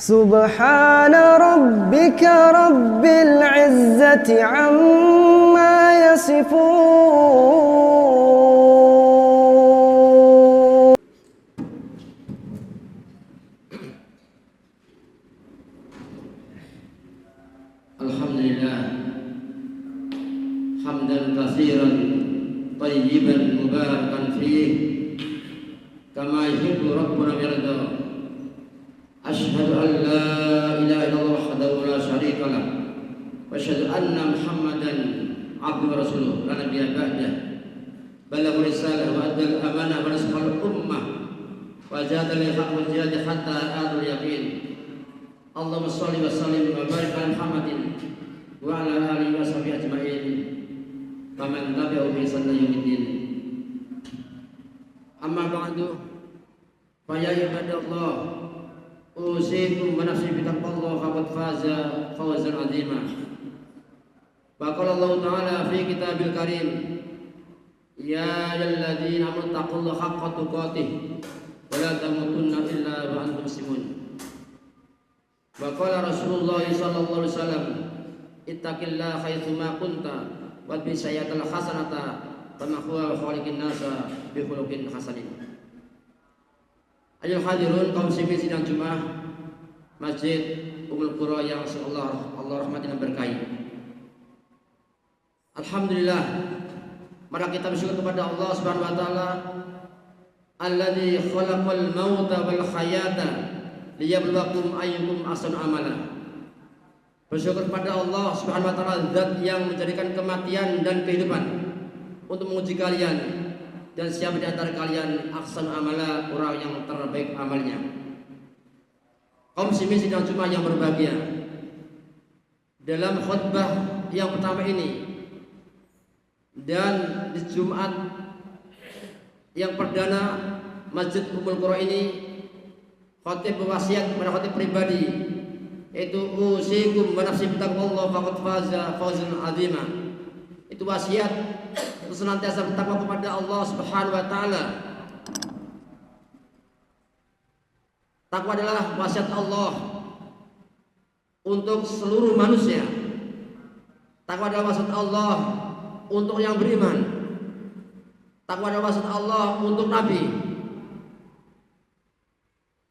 سبحان ربك رب العزة عما يصفون. Alhamdulillah hamdan katsiran tayyiban mubarakan fih kama yuhibbu rabbuna wa yarda. Asyhadu an la ilaha illallah wahdahu la syarika lah wa asyhadu anna Muhammadan abduhu wa rasuluh la nabiyya ba'dah. Balagha risalah wa adda al-amanah wa nasahha al-ummah wa jahada lil haqq wal jihad hatta atal yaqin. Allahumma shalli wa sallim wa barik ala Muhammadin wa ala alihi wa sahbihi ajma'in wa man tabi'ahum bi ihsan ila yaumiddin. Amma ba'du, fa ya ibadallah, usikum wa nafsi bi taqwallah faqad faza fawzan 'azima. Wa qala Allah ta'ala fi kitabil karim, ya ayyuhalladzina amanu taqullaha haqqa tuqatih wa la tamutunna illa wa antum muslimun. Wa qala Rasulullah sallallahu alaihi wasallam, ittaqillaha haitsu ma kunta wa bi sayyatil hasanata kama huwa khaliqin nasa bi khuluqin hasanin. Ayo hadirun kaum muslimin sidang Jumat Masjid Ummul Qura yang Allah rahmati dan berkahi. Alhamdulillah, mari kita bersyukur kepada Allah Subhanahu wa taala alladzi khalaqal mauta wal hayata liyabluwakum ayyukum ahsanu amala. Bersyukur kepada Allah Subhanahu wa taala, zat yang menjadikan kematian dan kehidupan untuk menguji kalian, dan siapa di antara kalian ahsanu amala, orang yang terbaik amalnya. Kaum muslimin sidang Jumat yang berbahagia, dalam khutbah yang pertama ini dan di Jumat yang perdana Masjid Ummul Qura ini, khatib berwasiat kepada khatib pribadi, yaitu usikum wa nafsi bi taqwallah faqad faza fawzan 'azima. Itu wasiat untuk senantiasa bertakwa kepada Allah Subhanahu wa taala. Takwa adalah wasiat Allah untuk seluruh manusia. Takwa adalah wasiat Allah untuk yang beriman. Takwa adalah wasiat Allah untuk nabi.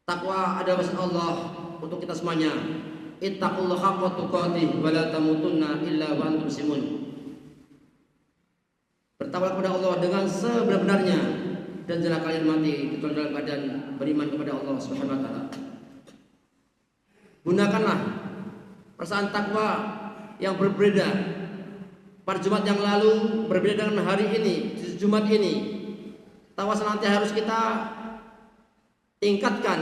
Takwa adalah wasiat Allah untuk kita semuanya. Ittaqullaha haqqa tuqatih wa la tamutunna illa wa antum muslimun. Bertakwa kepada Allah dengan sebenar-benarnya dan janganlah kalian mati kecuali dalam keadaan beriman kepada Allah Subhanahu wa taala. Gunakanlah perasaan takwa yang berbeda pada Jumat yang lalu, berbeda dengan hari ini, Jumat ini. Takwa senantiasa harus kita tingkatkan,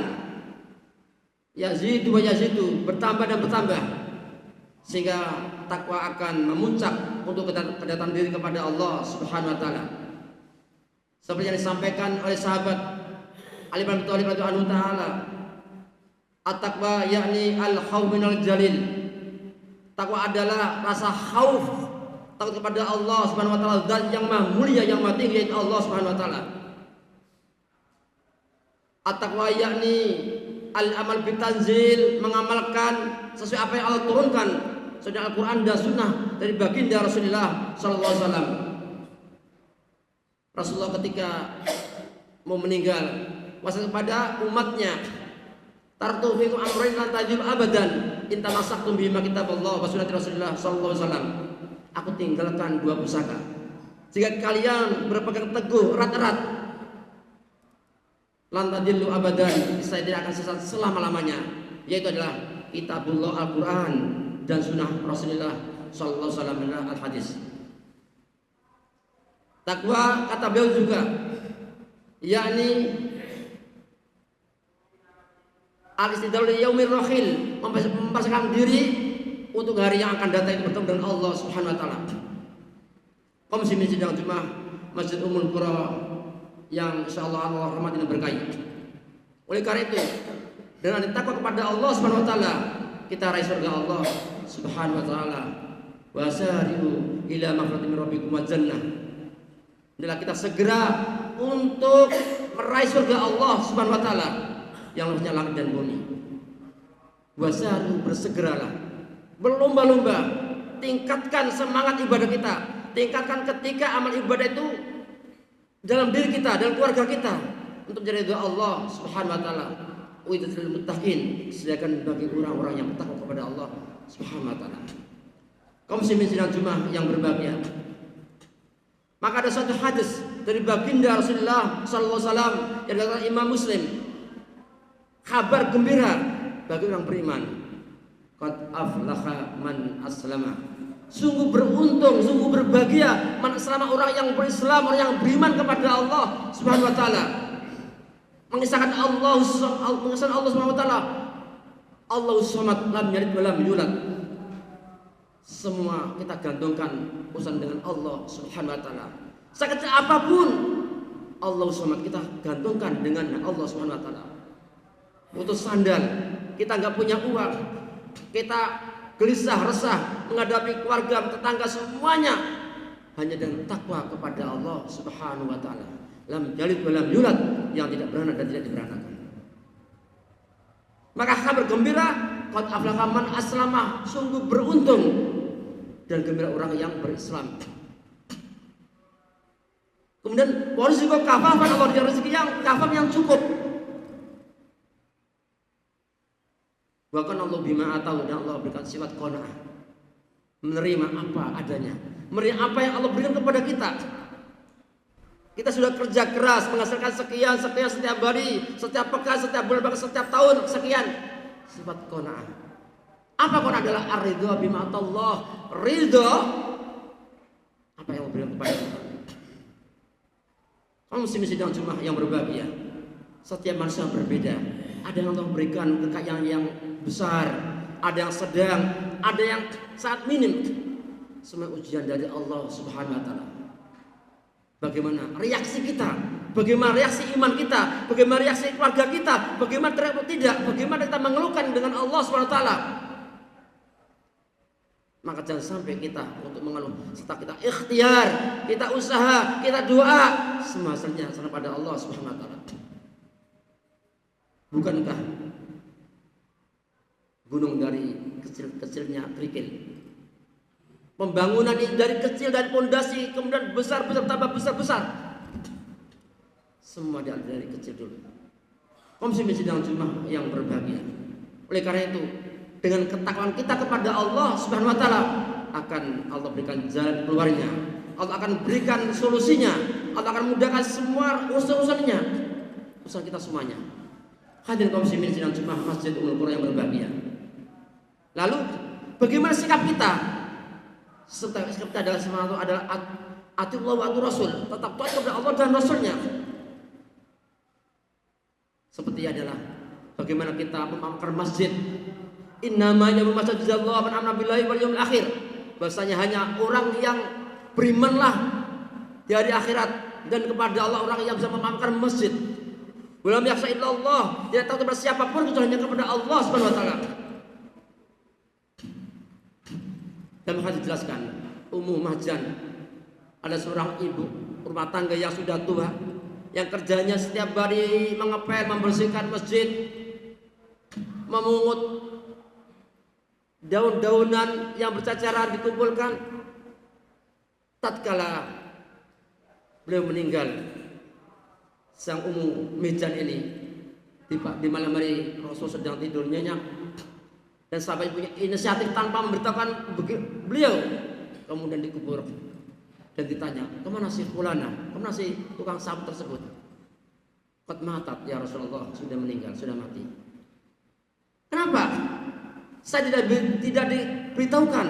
yazidu wa yazidu, bertambah dan bertambah, sehingga takwa akan memuncak untuk kedatangan diri kepada Allah Subhanahu wa taala. Seperti yang disampaikan oleh sahabat Ali bin Abi Thalib radhiyallahu taala, at-taqwa yakni al-khauf minal jalil. Takwa adalah rasa khauf, takut kepada Allah Subhanahu wa taala, zat yang maha mulia, yang maha tinggi, yaitu Allah Subhanahu wa taala. At-taqwa yakni al-amal bitanzil, mengamalkan sesuai apa yang Allah turunkan sesuai Al-Quran dan Sunnah dari baginda Rasulullah sallallahu alaihi wasallam. Rasulullah ketika mau meninggal wasiat kepada umatnya, tartu fikum amrayn lan tajib abadan in tamassaktum bima kitaballah wa sunnati Rasulullah sallallahu alaihi wasallam. Aku tinggalkan dua pusaka jika kalian berpegang teguh erat-erat, lan tadillu abadan, saya tidak akan sesat selama-lamanya, yaitu adalah kitabullah Al-Quran dan sunnah Rasulullah sallallahu alaihi wasallam al-hadis. Takwa kata beliau juga yakni al-istidlal li yaumir rahil, mempersiapkan diri untuk hari yang akan datang itu bertemu dengan Allah Subhanahu wa taala. Kaum muslimin sidang Jumat Masjid Ummul Qura yang insyaallah Allah rahmati dan berkahi. Oleh karena itu, dengan takwa kepada Allah Subhanahu wa taala, kita raih surga Allah Subhanahu wa taala. Wasari'u ila maghfiratin min rabbikum wa jannah. Adalah kita segera untuk meraih surga Allah Subhanahu wa taala yang luasnya langit dan bumi. Wasaru, bersegeralah, berlomba-lomba, tingkatkan semangat ibadah kita, tingkatkan ketika amal ibadah itu dalam diri kita, dalam keluarga kita, untuk menjadi ridha Allah Subhanahu wa taala. Uiddatul muttaqin, disediakan bagi orang-orang yang bertakwa kepada Allah Subhanahu wa taala. Kaum muslimin sidang Jumat yang berbahagia. Maka ada satu hadis dari baginda Rasulullah sallallahu alaihi wasallam yang dikatakan Imam Muslim, kabar gembira bagi orang beriman. Qad aflaha man aslama. Sungguh beruntung, sungguh berbahagia man aslama, orang yang berislam, orang yang beriman kepada Allah Subhanahu wa taala. Mengisahkan Allah Subhanahu wa taala. Allahu samad, lam yalid wa lam yulad. Semua kita gantungkan urusan dengan Allah Subhanahu wa taala. Sekecil apapun Allah Samad kita gantungkan dengan Allah Subhanahu wa taala. Putus sandal, kita nggak punya uang, kita gelisah, resah menghadapi keluarga, tetangga, semuanya hanya dengan takwa kepada Allah Subhanahu wa taala. Lam yalid wa lam yulad, yang tidak beranak dan tidak diberanakan. Maka kabar gembira, qad aflaha man aslama, sungguh beruntung dan gembira orang yang berislam. Kemudian warizqu kafafan, Allah berikan rezeki yang kafaf, yang cukup. Bahkan Allah bima atau, dan Allah berikan sifat qanaah, menerima apa adanya, menerima apa yang Allah berikan kepada kita. Kita sudah kerja keras menghasilkan sekian setiap hari, setiap pekan, setiap bulan, bahkan setiap tahun sekian. Sifat qanaah. Apa qanaah? Adalah ar-ridha bima Allah, ridha apa yang Allah berikan kepada kita. Kaum muslimin sidang Jumat yang berbahagia, setiap manusia berbeda. Ada yang Allah berikan kekayaan yang besar, ada yang sedang, ada yang sangat minim. Semua ujian dari Allah Subhanahu wa taala. Bagaimana reaksi kita? Bagaimana reaksi iman kita? Bagaimana reaksi keluarga kita? Bagaimana teriak atau tidak? Bagaimana kita mengeluhkan dengan Allah Subhanahu wa taala? Maka jangan sampai kita untuk mengeluh, setelah kita ikhtiar, kita usaha, kita doa, semua hasilnya serah pada Allah Subhanahu wa taala. Bukankah gunung dari kecil-kecilnya kerikil? Pembangunan ini dari kecil, dari pondasi, kemudian besar-besar, tambah besar-besar. Semua dari kecil dulu. Kaum muslimin sidang Jumat yang berbahagia. Oleh karena itu, dengan ketakwaan kita kepada Allah Subhanahu wa taala, akan Allah berikan jalan keluarnya. Allah akan berikan solusinya. Allah akan mudahkan semua urusan-urusannya. Urusan kita semuanya. Hadirin kaum muslimin sidang Jumat Masjid Ummul Qura yang berbahagia. Lalu bagaimana sikap kita? Sikap kita adalah semangat adalah atiullah wa atur rasul, tetap taat kepada Allah dan Rasulnya. Seperti adalah bagaimana kita memakamkan masjid. Innama ya'muru masajidallah man amana billahi wal yawmil akhir. Bahasanya hanya orang yang berimanlah di hari akhirat dan kepada Allah, orang yang bisa memakamkan masjid. Walam yakhsha illallah, tidak tahu kepada siapapun kecuali hanya kepada Allah Subhanahu wa taala. Dan hadis dijelaskan, Ummu Mahjan, ada seorang ibu rumah tangga yang sudah tua, yang kerjanya setiap hari mengepel, membersihkan masjid, memungut daun-daunan yang berceceran dikumpulkan. Tatkala beliau meninggal, sang Ummu Mahjan ini di malam hari Rasul sedang tidur nyenyak, dan sahabat punya inisiatif tanpa memberitahukan beliau, kemudian dikubur dan ditanya, kemana si fulana, kemana si tukang sapu tersebut? Qad matat ya Rasulullah, sudah meninggal, sudah mati. Kenapa? Saya tidak diberitahukan.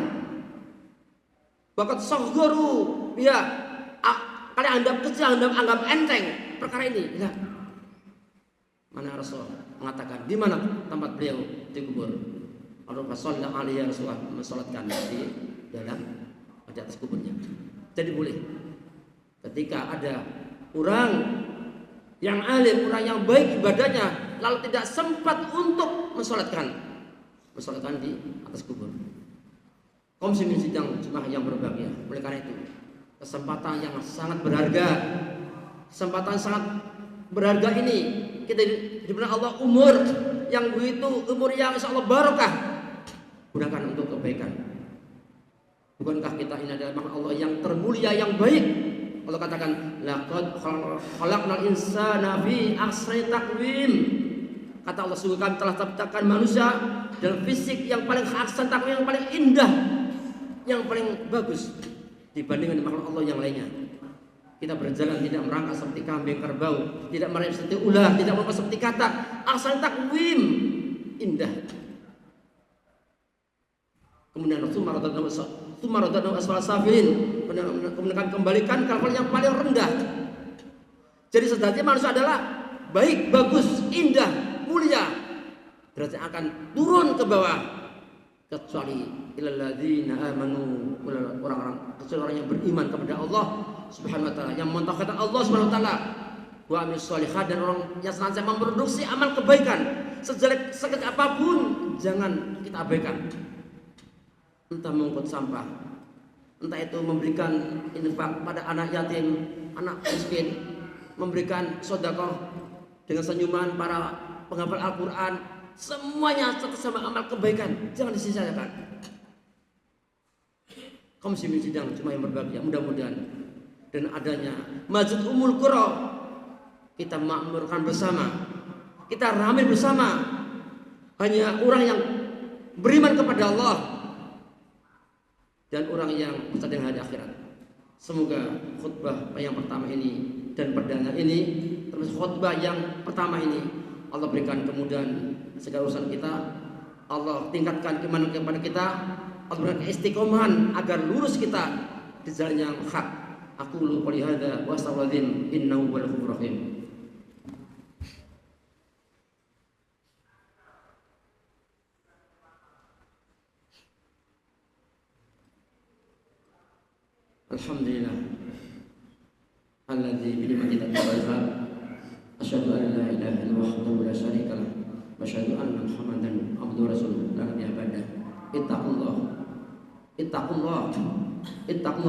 Bahkan sahguru, ya, kalian anggap kecil, anggap enteng perkara ini. Ya. Mana Rasul mengatakan di mana tempat beliau dikubur? Rasulullah alaihi Rasulullah mensolatkan di dalam, di atas kuburnya. Jadi boleh ketika ada orang yang alim, orang yang baik ibadahnya, lalu tidak sempat untuk mensolatkan di atas kubur. Kaum muslimin sidang Jumat yang berbahagia. Oleh karena itu, kesempatan yang sangat berharga, kesempatan sangat berharga ini kita diberikan Allah umur yang begitu umur yang insya Allah barokah, gunakan untuk kebaikan. Bukankah kita ini adalah makhluk Allah yang termulia, yang baik? Allah katakan, laqad khalaqnal insana fi ahsani taqwim. Kata Allah, sungguh kami telah ciptakan manusia dalam fisik yang paling ahsan taqwim, yang paling indah, yang paling bagus dibandingkan makhluk Allah yang lainnya. Kita berjalan tidak merangkak seperti kambing kerbau, tidak merayap seperti ular, tidak melompat seperti katak. Ahsan taqwim, indah. Kemudian Tumaradana asfal safilin, kemudian kami kembalikan ke level yang paling rendah. Jadi sejatinya manusia adalah baik, bagus, indah, mulia, berarti akan turun ke bawah, kecuali illalladzina amanu, orang-orang, kecuali orang yang beriman kepada Allah Subhanahu wa taala, yang mentauhidkan Allah Subhanahu wa taala, wa amilus shalihat, dan orang yang senantiasa memproduksi amal kebaikan, sejelek sekecil apapun jangan kita abaikan. Entah mengangkut sampah, entah itu memberikan infak pada anak yatim, anak miskin, memberikan sedekah dengan senyuman para penghafal Al-Quran, semuanya atas sama amal kebaikan, jangan disia-siakan. Kaum muslimin sidang cuma yang berbahagia, mudah-mudahan dan adanya Masjid Ummul Qura kita makmurkan bersama, kita ramai bersama, hanya orang yang beriman kepada Allah dan orang yang percaya hari akhirat. Semoga khutbah yang pertama ini dan perdana ini, termasuk khutbah yang pertama ini, Allah berikan kemudahan segala urusan kita, Allah tingkatkan keimanan kepada kita, Allah berikan istiqomahan agar lurus kita di jalan yang hak. Aqulu qouli hadza wa astaghfirullaha innahu huwal ghafurur rahim. Alhamdulillah alladzi bi ni'matihi tabaraka, asyhadu an la ilaha illallah wahdahu la syarika lah, wa asyhadu anna Muhammadan abduhu rasuluh la nabiyya ba'dah. Ittaqullah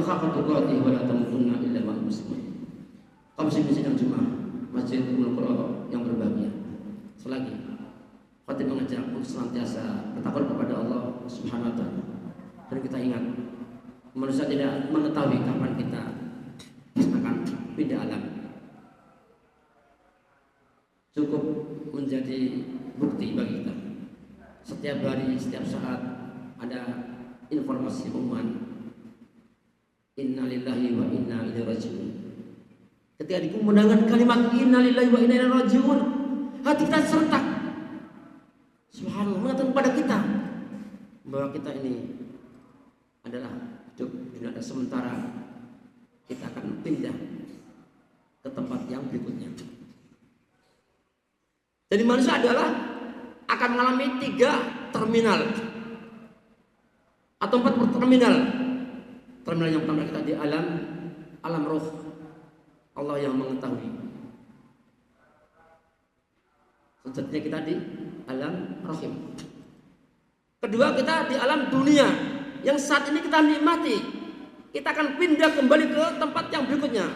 haqqa tuqatih wa la tamutunna illa wa antum muslimun. Kaum muslimin sidang Jumat Masjid Ummul Qura yang berbahagia. Selagi khatib mengajak untuk senantiasa bertakwa kepada Allah Subhanahu wa taala. Dan kita ingat, manusia tidak mengetahui kapan kita akan pindah alam. Cukup menjadi bukti bagi kita. Setiap hari, setiap saat ada informasi pengumuman inna lillahi wa inna ilaihi rajiun. Ketika dikumandangkan kalimat inna lillahi wa inna ilaihi rajiun, hati kita serentak. Subhanallah, mengatakan kepada kita bahwa kita ini adalah hidup dunia dan sementara, kita akan pindah ke tempat yang berikutnya. Jadi manusia adalah akan mengalami 3 terminal atau 4 terminal. Terminal yang pertama kita di alam roh, Allah yang mengetahui. Sejatinya kita di alam rahim. Kedua, kita di alam dunia yang saat ini kita nikmati. Kita akan pindah kembali ke tempat yang berikutnya.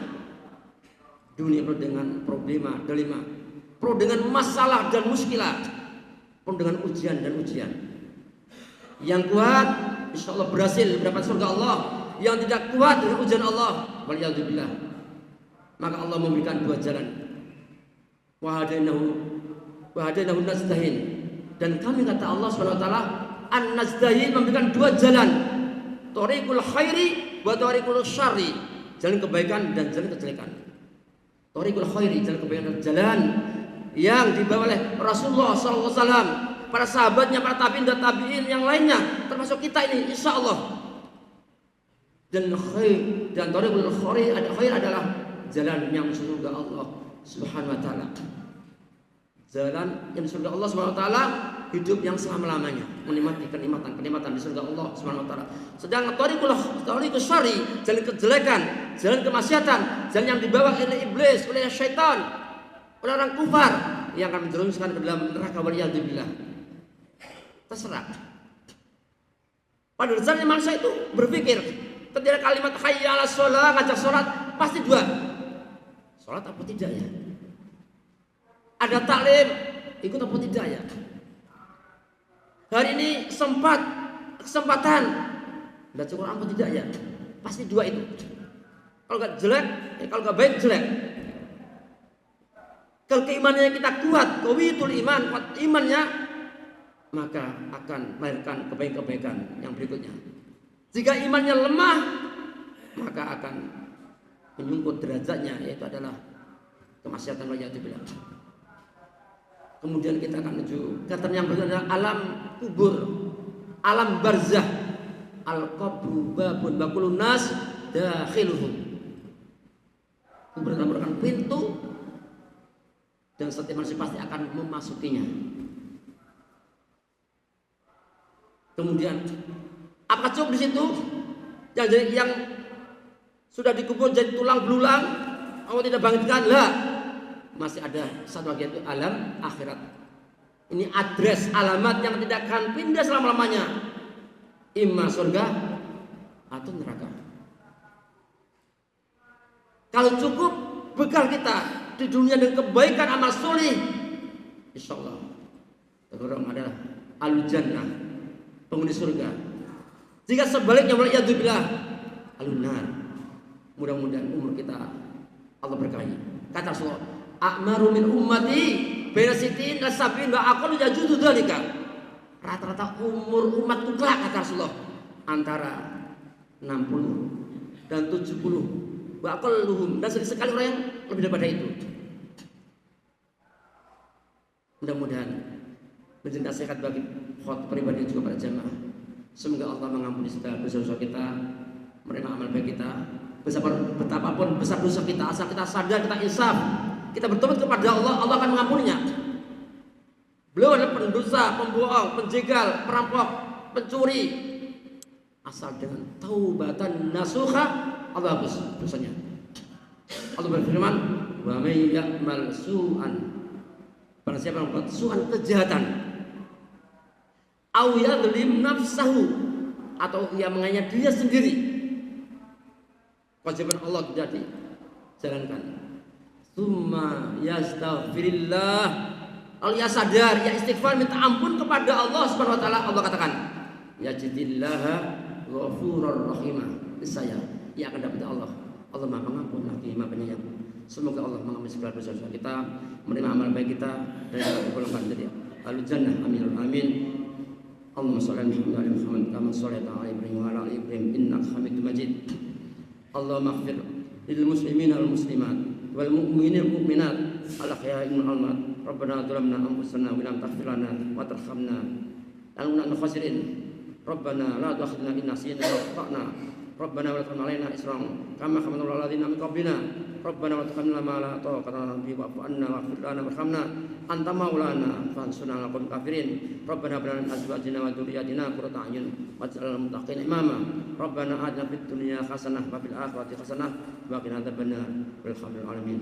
Dunia penuh dengan problema, dilema, penuh dengan masalah dan muskilah, penuh dengan ujian dan ujian. Yang kuat insya Allah berhasil mendapat surga Allah, yang tidak kuat dengan ujian Allah, waliyadzubillah, maka Allah memberikan 2 jalan. Wahadainahu najdain, dan kami kata Allah Subhanahu wa taala, an-najdain memberikan 2 jalan, thariqul khairi wa thariqul syarri, jalan kebaikan dan jalan kejelekan. Thariqul khairi, jalan kebaikan dan jalan yang dibawa oleh Rasulullah sallallahu alaihi wasallam, para sahabatnya, para tabi'in dan tabi'in yang lainnya, termasuk kita ini insyaallah. Dan khair dan thariqul khair adalah jalan yang surga Allah Subhanahu wa taala. Jalan yang surga Allah Subhanahu wa taala, hidup yang selama-lamanya, menikmati kenikmatan di surga Allah Subhanahu wa taala. Sedangkan thariqul syarri, jalan kejelekan, jalan kemaksiatan, jalan yang dibawa oleh iblis, oleh syaitan, oleh orang kufar, yang akan menjerumuskan ke dalam neraka, waliyadzubillah. Terserah. Pada dasarnya manusia itu berpikir, ketika kalimat hayya 'alas shalah, ngajak sholat, pasti 2. Sholat apa tidak ya? Ada taklim, ikut apa tidak ya? hari ini kesempatan baca Quran apa tidak ya? Pasti dua itu. Kalau nggak jelek, kalau nggak baik jelek. Kalau keimanannya kita kuat, qawiyatul iman, kuat imannya, maka akan melahirkan kebaikan-kebaikan yang berikutnya. Jika imannya lemah, maka akan menyungkut derajatnya, yaitu adalah kemaksiatan waliyadzubillah. Kemudian kita akan menuju kata yang berikutnya adalah alam kubur, alam barzah, al-qabru babun bakulun nas dakhiluhum. Kubur merupakan pintu dan setiap manusia pasti akan memasukinya. Kemudian apakah cukup di situ? Yang sudah dikubur jadi tulang belulang, Allah tidak bangkitkan? Lah, masih ada satu lagi, yaitu alam akhirat. Ini address, alamat yang tidak akan pindah selama-lamanya, imma surga atau neraka. Kalau cukup bekal kita di dunia dengan kebaikan amal soleh, insyaallah tergolong adalah al-jannah, penghuni surga. Jika sebaliknya waliyadzubillah al-nar, mudah-mudahan umur kita Allah berkahi. Kata Rasulullah, a'maru min ummati baina sittin wa sab'in wa aqallu yajuzu dzalika. Rata-rata umur umatku kelak, kata Rasulullah, antara 60 dan 70. Wa aqalluhum, dan sekali orang yang lebih daripada itu. Mudah-mudahan menjadi nasihat bagi khotbah pribadi juga pada jamaah. Semoga Allah mengampuni segala dosa-dosa kita, menerima amal baik kita. Betapapun besar dosa kita, asal kita sadar, kita insaf, kita bertobat kepada Allah, Allah akan mengampuninya. Beliau adalah pendosa, pembohong, penjegal, perampok, pencuri. Asal dengan taubatan nasuha, Allah hapus dosanya. Allah berfirman, wa may ya'mal su'an, barang siapa yang membuat su'an, kejahatan, au yadlim nafsahu, atau ia menganiaya dirinya sendiri, kewajiban Allah tidak dijalankan. Tsumma yastaghfirillah, kalau ia sadar, ia istighfar, minta ampun kepada Allah Subhanahu wa taala, Allah katakan, yajidillaha ghafurur rahimah. Saya ia akan dapat Allah. Allah Maha Pengampun lagi Maha Penyayang. Semoga Allah mengampuni segala dosa-dosa kita, menerima amal baik kita, dan kita digolongkan jadi ahli jannah. Amin amin. Allahumma shalli ala Muhammad kama shallaita ala Ibrahim wa ala ali Ibrahim innaka Hamidum Majid. Allahumma ighfir lil muslimin wal muslimat wal mu'minin wal mu'minat al ahya'i wal amwat. Rabbana zalamna anfusana wa lam taghfir lana wa tarhamna lanakunanna minal khasirin. Rabbana la tu'akhidhna in nasina wa akhtana. Rabbana wa la tahmil 'alaina isran kama hamaltahu 'alal ladzina min qablina. Rabbana wa la tuhammilna ma la taqata lana bihi wa'fu 'anna waghfir lana warhamna anta maulana fansurna 'alal qawmil kafirin. Rabbana hab lana min azwajina wa dhurriyyatina qurrata a'yun waj'alna lil muttaqina imama. Rabbana atina fid dunya hasanah wa fil akhirati hasanah wa qina adzabannar. Walhamdulillahi rabbil alamin.